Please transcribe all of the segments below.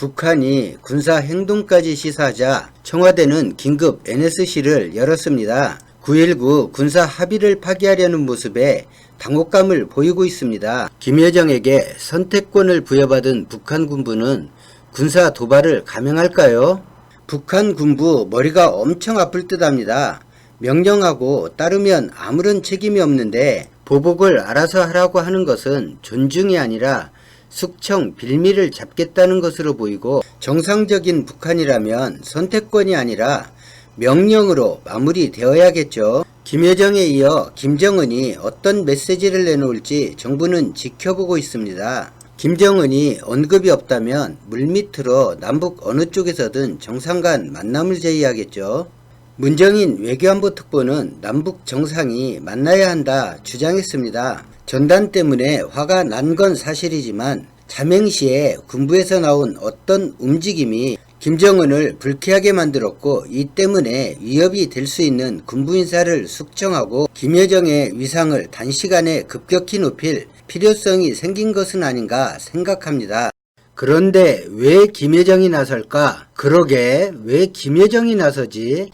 북한이 군사 행동까지 시사하자 청와대는 긴급 NSC를 열었습니다. 9.19 군사 합의를 파기하려는 모습에 당혹감을 보이고 있습니다. 김여정에게 선택권을 부여받은 북한 군부는 군사 도발을 감행할까요? 북한 군부 머리가 엄청 아플 듯합니다. 명령하고 따르면 아무런 책임이 없는데 보복을 알아서 하라고 하는 것은 존중이 아니라 숙청 빌미를 잡겠다는 것으로 보이고, 정상적인 북한이라면 선택권이 아니라 명령으로 마무리되어야겠죠. 김여정에 이어 김정은이 어떤 메시지를 내놓을지 정부는 지켜보고 있습니다. 김정은이 언급이 없다면 물밑으로 남북 어느 쪽에서든 정상 간 만남을 제의하겠죠. 문정인 외교안보 특보는 남북 정상이 만나야 한다 주장했습니다. 전단 때문에 화가 난 건 사실이지만 잠행시에 군부에서 나온 어떤 움직임이 김정은을 불쾌하게 만들었고, 이 때문에 위협이 될 수 있는 군부 인사를 숙청하고 김여정의 위상을 단시간에 급격히 높일 필요성이 생긴 것은 아닌가 생각합니다. 그런데 왜 김여정이 나설까? 그러게 왜 김여정이 나서지?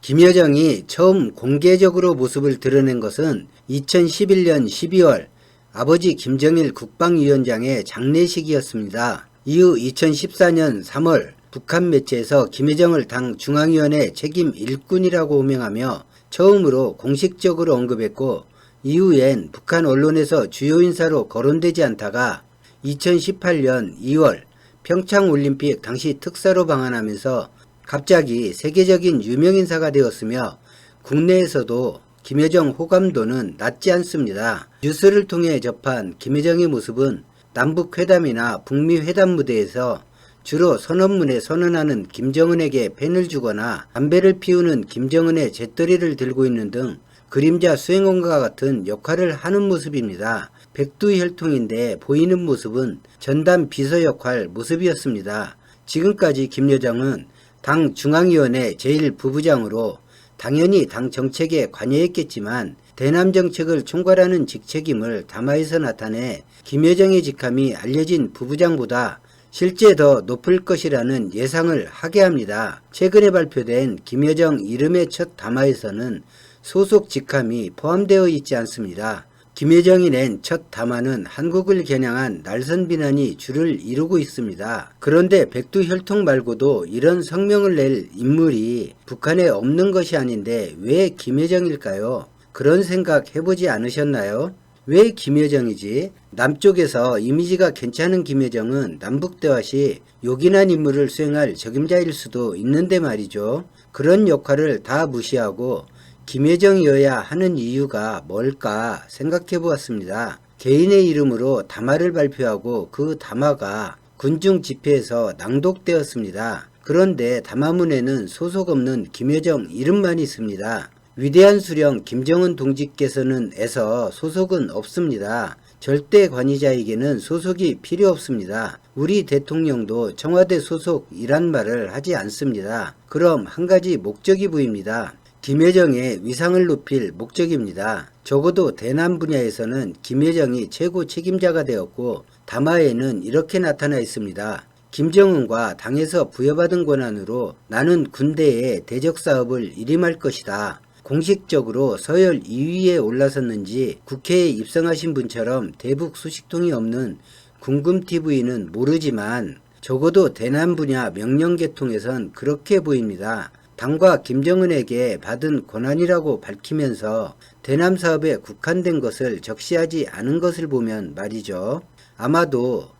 김여정이 처음 공개적으로 모습을 드러낸 것은 2011년 12월 아버지 김정일 국방위원장의 장례식이었습니다. 이후 2014년 3월 북한 매체에서 김여정을 당 중앙위원회 책임 일꾼이라고 호명하며 처음으로 공식적으로 언급했고, 이후엔 북한 언론에서 주요 인사로 거론되지 않다가 2018년 2월 평창올림픽 당시 특사로 방한하면서 갑자기 세계적인 유명인사가 되었으며, 국내에서도 김여정 호감도는 낮지 않습니다. 뉴스를 통해 접한 김여정의 모습은 남북회담이나 북미회담 무대에서 주로 선언문에 선언하는 김정은에게 펜을 주거나 담배를 피우는 김정은의 재떨이를 들고 있는 등 그림자 수행원과 같은 역할을 하는 모습입니다. 백두혈통인데 보이는 모습은 전담 비서 역할 모습이었습니다. 지금까지 김여정은 당 중앙위원회 제1부부장으로 당연히 당 정책에 관여했겠지만 대남 정책을 총괄하는 직책임을 담화에서 나타내 김여정의 직함이 알려진 부부장보다 실제 더 높을 것이라는 예상을 하게 합니다. 최근에 발표된 김여정 이름의 첫 담화에서는 소속 직함이 포함되어 있지 않습니다. 김여정이 낸 첫 담화는 한국을 겨냥한 날선 비난이 주를 이루고 있습니다. 그런데 백두혈통 말고도 이런 성명을 낼 인물이 북한에 없는 것이 아닌데 왜 김여정일까요? 그런 생각 해보지 않으셨나요? 왜 김여정이지? 남쪽에서 이미지가 괜찮은 김여정은 남북대화 시 요긴한 임무를 수행할 적임자일 수도 있는데 말이죠. 그런 역할을 다 무시하고 김여정이어야 하는 이유가 뭘까 생각해 보았습니다. 개인의 이름으로 담화를 발표하고 그 담화가 군중 집회에서 낭독되었습니다. 그런데 담화문에는 소속 없는 김여정 이름만 있습니다. 위대한 수령 김정은 동지께서는 에서 소속은 없습니다. 절대 관이자에게는 소속이 필요 없습니다. 우리 대통령도 청와대 소속이란 말을 하지 않습니다. 그럼 한 가지 목적이 보입니다. 김여정의 위상을 높일 목적입니다. 적어도 대남 분야에서는 김여정이 최고 책임자가 되었고, 담화에는 이렇게 나타나 있습니다. 김정은과 당에서 부여받은 권한으로 나는 군대의 대적 사업을 일임할 것이다. 공식적으로 서열 2위에 올라섰는지 국회에 입성하신 분처럼 대북 소식통이 없는 궁금TV는 모르지만 적어도 대남 분야 명령계통에선 그렇게 보입니다. 당과 김정은에게 받은 권한이라고 밝히면서 대남 사업에 국한된 것을 적시하지 않은 것을 보면 말이죠. 아마도입니다.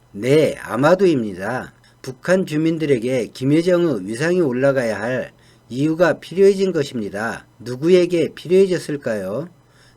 북한 주민들에게 김여정의 위상이 올라가야 할 이유가 필요해진 것입니다. 누구에게 필요해졌을까요?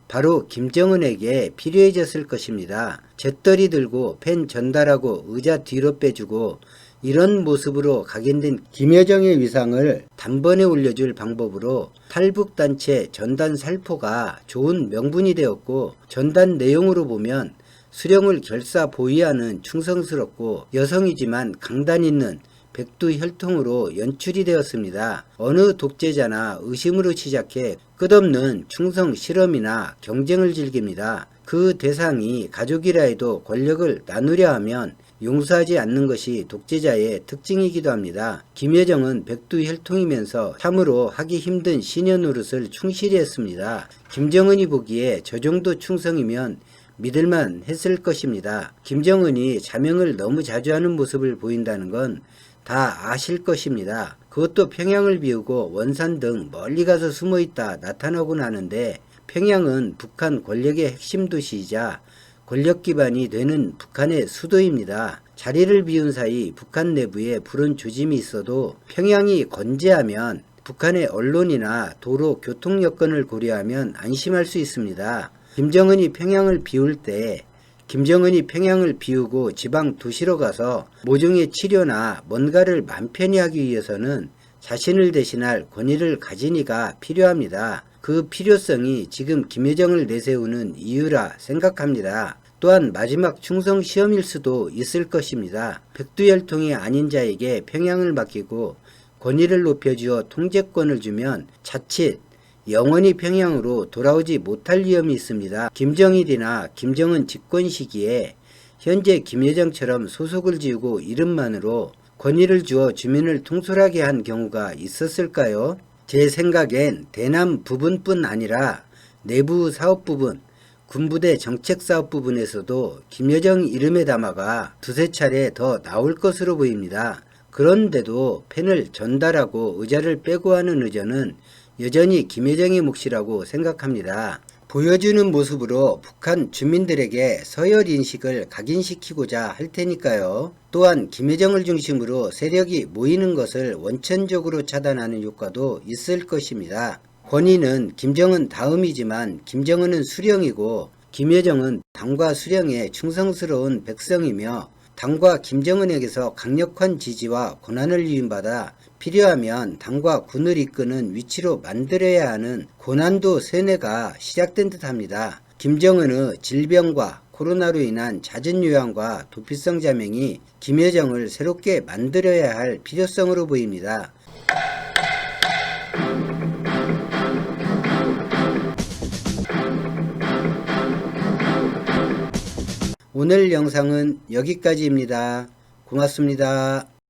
바로 김정은에게 필요해졌을 것입니다. 재떨이 들고 펜 전달하고 의자 뒤로 빼주고 이런 모습으로 각인된 김여정의 위상을 단번에 올려줄 방법으로 탈북단체 전단 살포가 좋은 명분이 되었고, 전단 내용으로 보면 수령을 결사 보위하는 충성스럽고 여성이지만 강단 있는 백두혈통으로 연출이 되었습니다. 어느 독재자나 의심으로 시작해 끝없는 충성 실험이나 경쟁을 즐깁니다. 그 대상이 가족이라 해도 권력을 나누려 하면 용서하지 않는 것이 독재자의 특징이기도 합니다. 김여정은 백두혈통이면서 참으로 하기 힘든 시녀 노릇을 충실히 했습니다. 김정은이 보기에 저 정도 충성이면 믿을만 했을 것입니다. 김정은이 자명을 너무 자주 하는 모습을 보인다는 건 다 아실 것입니다. 그것도 평양을 비우고 원산 등 멀리 가서 숨어있다 나타나고 나는데, 평양은 북한 권력의 핵심 도시이자 권력 기반이 되는 북한의 수도입니다. 자리를 비운 사이 북한 내부에 불은 조짐이 있어도 평양이 건재하면 북한의 언론이나 도로 교통 여건을 고려하면 안심할 수 있습니다. 김정은이 평양을 비우고 지방 도시로 가서 모종의 치료나 뭔가를 맘 편히 하기 위해서는 자신을 대신할 권위를 가진 이가 필요합니다. 그 필요성이 지금 김여정을 내세우는 이유라 생각합니다. 또한 마지막 충성 시험일 수도 있을 것입니다. 백두혈통이 아닌 자에게 평양을 맡기고 권위를 높여주어 통제권을 주면 자칫 영원히 평양으로 돌아오지 못할 위험이 있습니다. 김정일이나 김정은 집권 시기에 현재 김여정처럼 소속을 지우고 이름만으로 권위를 주어 주민을 통솔하게 한 경우가 있었을까요? 제 생각엔 대남 부분뿐 아니라 내부 사업 부분, 군부대 정책 사업 부분에서도 김여정 이름에 담아가 두세 차례 더 나올 것으로 보입니다. 그런데도 펜을 전달하고 의자를 빼고 하는 의전은 여전히 김여정의 몫이라고 생각합니다. 보여주는 모습으로 북한 주민들에게 서열 인식을 각인시키고자 할 테니까요. 또한 김여정을 중심으로 세력이 모이는 것을 원천적으로 차단하는 효과도 있을 것입니다. 권위는 김정은 다음이지만 김정은은 수령이고 김여정은 당과 수령에 충성스러운 백성이며 당과 김정은에게서 강력한 지지와 권한을 위임받아 필요하면 당과 군을 이끄는 위치로 만들어야 하는 고난도 세뇌가 시작된 듯합니다. 김정은의 질병과 코로나로 인한 잦은 요양과 도피성 자명이 김여정을 새롭게 만들어야 할 필요성으로 보입니다. 오늘 영상은 여기까지입니다. 고맙습니다.